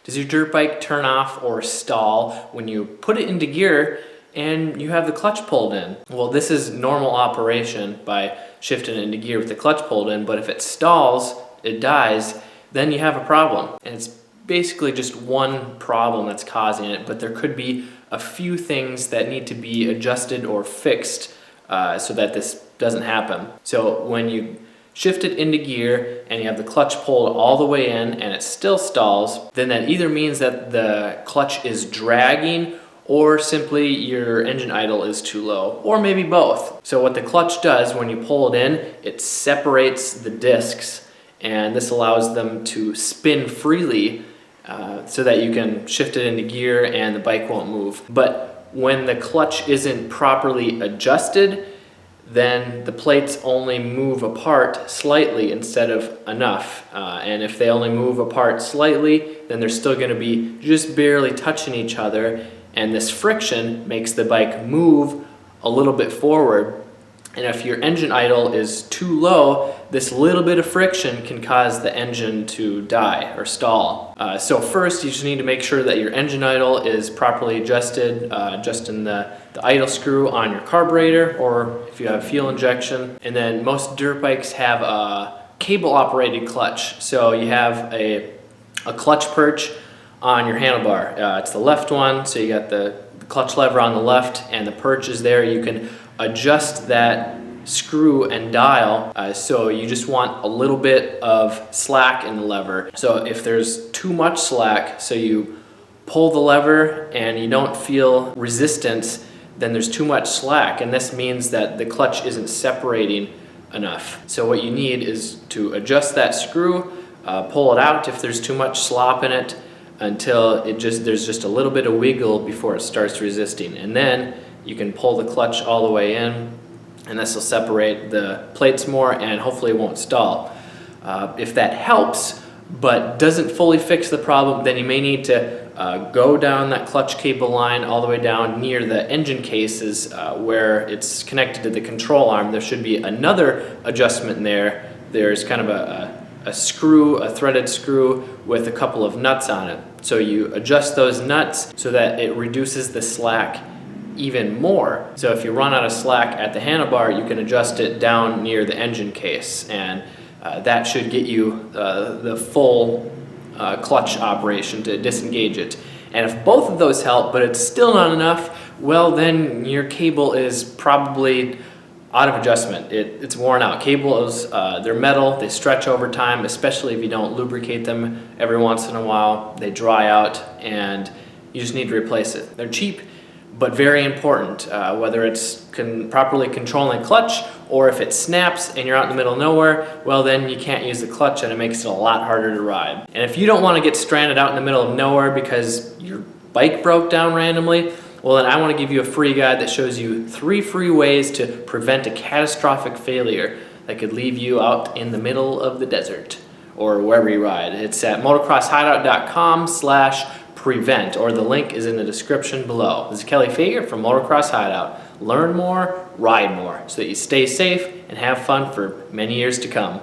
Does your dirt bike turn off or stall when you put it into gear and you have the clutch pulled in? Well, this is normal operation by shifting it into gear with the clutch pulled in, but if it stalls, it dies, then you have a problem. And it's basically just one problem that's causing it, but there could be a few things that need to be adjusted or fixed so that this doesn't happen. So when you shift it into gear and you have the clutch pulled all the way in and it still stalls, then that either means that the clutch is dragging or simply your engine idle is too low, or maybe both. So what the clutch does when you pull it in, it separates the discs, and this allows them to spin freely so that you can shift it into gear and the bike won't move. But when the clutch isn't properly adjusted, then the plates only move apart slightly instead of enough. And if they only move apart slightly, then they're still going to be just barely touching each other, and this friction makes the bike move a little bit forward. And if your engine idle is too low, this little bit of friction can cause the engine to die or stall. So first, you just need to make sure that your engine idle is properly adjusted, adjusting the idle screw on your carburetor, or if you have fuel injection. And then most dirt bikes have a cable-operated clutch. So you have a clutch perch on your handlebar. It's the left one, so you got the clutch lever on the left, and the perch is there. You can adjust that screw and dial, so you just want a little bit of slack in the lever. So if there's too much slack, so you pull the lever and you don't feel resistance, then there's too much slack, and this means that the clutch isn't separating enough. So what you need is to adjust that screw, pull it out if there's too much slop in it, until there's just a little bit of wiggle before it starts resisting, and then you can pull the clutch all the way in, and this will separate the plates more and hopefully it won't stall. If that helps but doesn't fully fix the problem, then you may need to go down that clutch cable line all the way down near the engine cases where it's connected to the control arm. There should be another adjustment in there. There's kind of a screw, a threaded screw with a couple of nuts on it. So you adjust those nuts so that it reduces the slack even more. So if you run out of slack at the handlebar, you can adjust it down near the engine case, and that should get you the full clutch operation to disengage it. And if both of those help, but it's still not enough, well, then your cable is probably out of adjustment. It's worn out. Cables, they're metal, they stretch over time, especially if you don't lubricate them every once in a while. They dry out and you just need to replace it. They're cheap, but very important, whether it's properly controlling clutch, or if it snaps and you're out in the middle of nowhere, well, then you can't use the clutch and it makes it a lot harder to ride. And if you don't want to get stranded out in the middle of nowhere because your bike broke down randomly, well, then I want to give you a free guide that shows you 3 free ways to prevent a catastrophic failure that could leave you out in the middle of the desert or wherever you ride. It's at motocrosshideout.com/prevent, or the link is in the description below. This is Kelly Fager from Motocross Hideout. Learn more, ride more, so that you stay safe and have fun for many years to come.